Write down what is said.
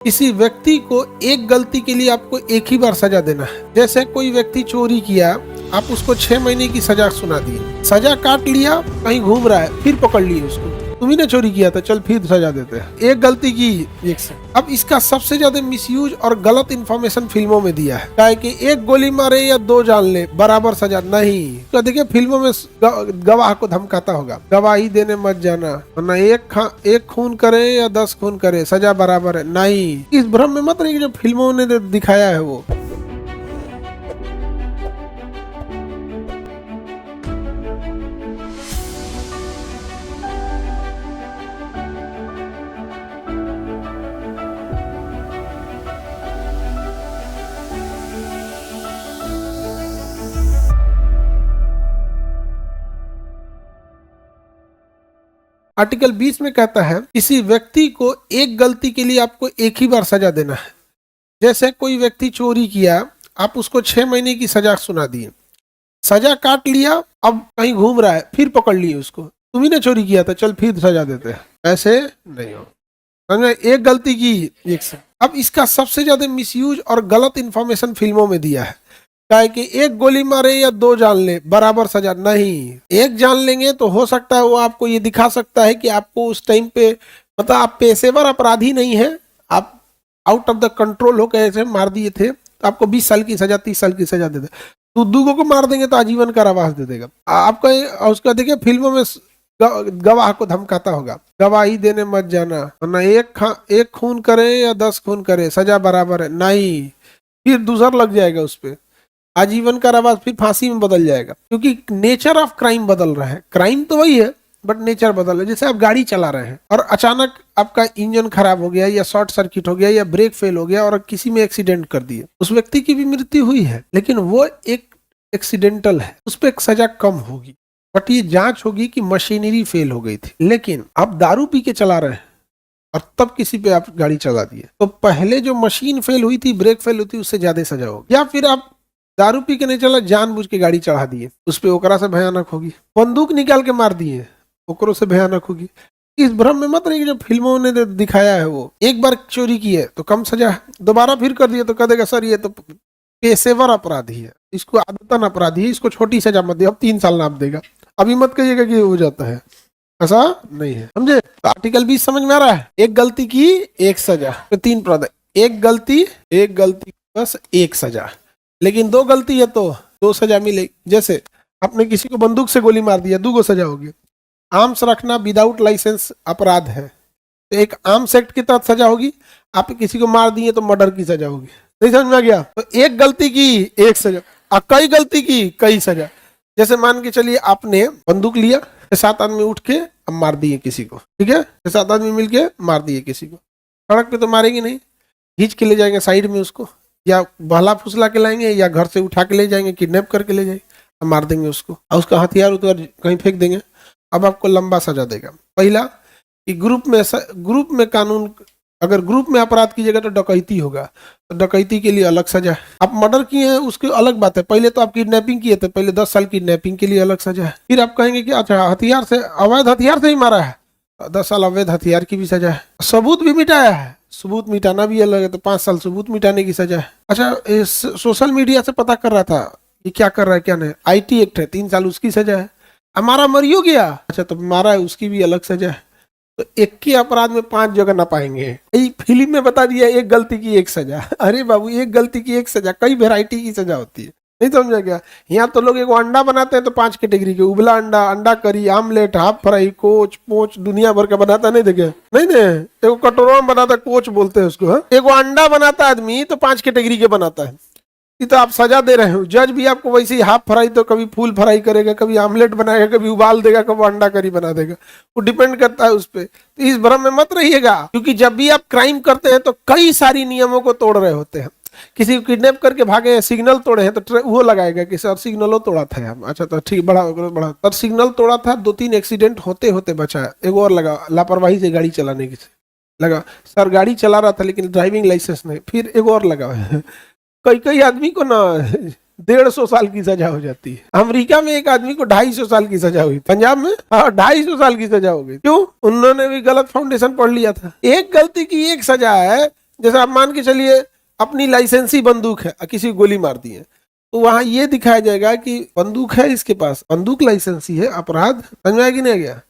किसी व्यक्ति को एक गलती के लिए आपको एक ही बार सजा देना है। जैसे कोई व्यक्ति चोरी किया, आप उसको 6 महीने की सजा सुना दिए, सजा काट लिया, कहीं घूम रहा है, फिर पकड़ लिए उसको, तुम्ही ने चोरी किया था, चल फिर सजा देते हैं। एक गलती की एक से। अब इसका सबसे ज्यादा मिसयूज और गलत इंफॉर्मेशन फिल्मों में दिया है, क्या कि एक गोली मारे या 2 जान ले बराबर सजा नहीं। तो देखिए फिल्मों में गवाह को धमकाता होगा, गवाही देने मत जाना, वरना एक खून करे या 10 खून करे सजा बराबर है। नहीं, इस भ्रम में मत रहिए जो फिल्मों ने दिखाया है वो। आर्टिकल 20 में कहता है किसी व्यक्ति को एक गलती के लिए आपको एक ही बार सजा देना है। जैसे कोई व्यक्ति चोरी किया, आप उसको 6 महीने की सजा सुना दिए, सजा काट लिया, अब कहीं घूम रहा है, फिर पकड़ लिए उसको, तुम्ही ने चोरी किया था, चल फिर सजा देते हैं। ऐसे नहीं हो, समझे? एक गलती की एक से। अब इसका सबसे ज्यादा मिसयूज और गलत इंफॉर्मेशन फिल्मों में दिया है, क्या कि एक गोली मारे या 2 जान ले बराबर सजा नहीं। एक जान लेंगे तो हो सकता है वो आपको ये दिखा सकता है कि आपको उस टाइम पे मतलब आप पेशेवर अपराधी नहीं है, आप आउट ऑफ द कंट्रोल हो कैसे मार दिए थे, तो आपको 20 साल की सजा 30 साल की सजा दे दे। तो दूगों को मार देंगे तो आजीवन कारावास दे देगा आपका। उसका देखिए फिल्मों में गवाह को धमकाता होगा, गवाही देने मत जाना, वरना एक खून करे या 10 खून करे सजा बराबर है। नहीं, फिर दूसरा लग जाएगा उस पर, आजीवन कारावास, फिर फांसी में बदल जाएगा, क्योंकि नेचर ऑफ क्राइम बदल रहा है। क्राइम तो वही है बट नेचर बदल रहा है। जैसे आप गाड़ी चला रहे हैं और अचानक आपका इंजन खराब हो गया या शॉर्ट सर्किट हो गया या ब्रेक फेल हो गया और किसी में एक्सीडेंट कर दिए, उस व्यक्ति की भी मृत्यु हुई है, लेकिन वो एक एक्सीडेंटल है, उस पर एक सजा कम होगी, बट ये जांच होगी कि मशीनरी फेल हो गई थी। लेकिन आप दारू पी के चला रहे हैं और तब किसी पे आप गाड़ी चला दिए, तो पहले जो मशीन फेल हुई थी, ब्रेक फेल हुई थी, उससे ज्यादा सजा होगी। या फिर आप दारू पी के नहीं चला, जानबूझ के गाड़ी चढ़ा दिए, उस पे ओकरा से भयानक होगी। बंदूक निकाल के मार दिए, ओकरों से भयानक होगी। इस भ्रम में मत रहिए जो फिल्मों ने दिखाया है वो। एक बार चोरी की है तो कम सजा है, दोबारा फिर कर दिया तो कह देगा सर ये तो पेशेवर अपराधी है, इसको आदतन अपराधी है, इसको छोटी सजा मत दे, अब 3 साल नाप देगा। अभी मत कहिएगा कि हो जाता है, ऐसा नहीं है, समझे? तो आर्टिकल 20 समझ में आ रहा है? एक गलती की एक सजा, तो 3 प्रावधान, एक गलती बस एक सजा, लेकिन 2 गलती है तो 2 सजा मिलेगी। जैसे आपने किसी को बंदूक से गोली मार दिया, 2 सजा होगी। आर्म्स रखना विदाउट लाइसेंस अपराध है, तो एक आर्म्स एक्ट के तहत सजा होगी। आप किसी को मार दिए तो मर्डर की सजा होगी। नहीं समझ में आ गया? तो एक गलती की एक सजा और कई गलती की कई सजा। जैसे मान के चलिए आपने बंदूक लिया, 7 आदमी उठ के अब मार दिए किसी को, ठीक है, 7 आदमी मिलके मार दिए किसी को। सड़क पे तो मारेंगे नहीं, खींच के ले जाएंगे साइड में उसको, या बहला फुसला के लाएंगे, या घर से उठा के ले जाएंगे, किडनैप करके ले जाएंगे, मार देंगे उसको और उसका हथियार उतर कहीं फेंक देंगे। अब आपको लंबा सजा देगा। पहला कि ग्रुप में कानून, अगर ग्रुप में अपराध कीजिएगा तो डकैती होगा, तो डकैती के लिए अलग सजा है। आप मर्डर किए हैं उसकी अलग बात है, पहले तो आप किडनैपिंग किए थे, पहले 10 साल किडनैपिंग के लिए अलग सजा है। फिर आप कहेंगे कि अच्छा हथियार से, अवैध हथियार से ही मारा है, 10 साल अवैध हथियार की भी सजा है। सबूत भी मिटाया है, सबूत मिटाना भी अलग है, तो 5 साल सबूत मिटाने की सजा है। अच्छा सोशल मीडिया से पता कर रहा था ये क्या कर रहा है क्या नहीं, IT एक्ट है, 3 साल उसकी सजा है। हमारा मरियो गया, अच्छा तो मारा है उसकी भी अलग सजा है। तो एक के अपराध में 5 जगह ना पाएंगे। फिल्म में बता दिया एक गलती की एक सजा। अरे बाबू एक गलती की एक सजा, कई वेराइटी की सजा होती है, नहीं समझा क्या? यहाँ तो लोग एगो अंडा बनाते हैं तो 5 कैटेगरी के, उबला अंडा, अंडा करी, आमलेट, हाफ फ्राई, कोच पोच, दुनिया भर का बनाता, नहीं देखे? नहीं नहीं, एगो कटोरा में बनाता, कोच बोलते हैं उसको। एगो अंडा बनाता आदमी तो 5 कैटेगरी के बनाता है। ये तो आप सजा दे रहे हो। जज भी आपको वैसे ही हाफ फ्राई तो कभी फुल फ्राई करेगा, कभी आमलेट बनाएगा, कभी उबाल देगा, कभी अंडा करी बना देगा, वो डिपेंड करता है उस पर। तो इस भ्रम में मत रहिएगा, क्योंकि जब भी आप क्राइम करते हैं तो कई सारी नियमों को तोड़ रहे होते हैं। किसी को किडनैप करके भागे, सिग्नल तोड़े हैं तो वो लगाएगा कि सर सिग्नलों तोड़ा था हम, अच्छा तो ठीक, बड़ा सर सिग्नल तोड़ा था, 2-3 एक्सीडेंट होते होते बचा है। एक और लगा लापरवाही से गाड़ी चलाने की लगा, सर गाड़ी चला रहा था लेकिन ड्राइविंग लाइसेंस नहीं, फिर एक और लगा। कई आदमी को ना 150 साल की सजा हो जाती है। अमेरिका में एक आदमी को 250 साल की सजा हुई, पंजाब में 250 साल की सजा हो गई। क्यों? उन्होंने भी गलत फाउंडेशन पढ़ लिया था। एक गलती की एक सजा है, जैसे आप मान के चलिए अपनी लाइसेंसी बंदूक है, किसी को गोली मार दी है, तो वहां ये दिखाया जाएगा कि बंदूक है इसके पास, बंदूक लाइसेंसी है, अपराध समझ में आया कि नहीं आ गया।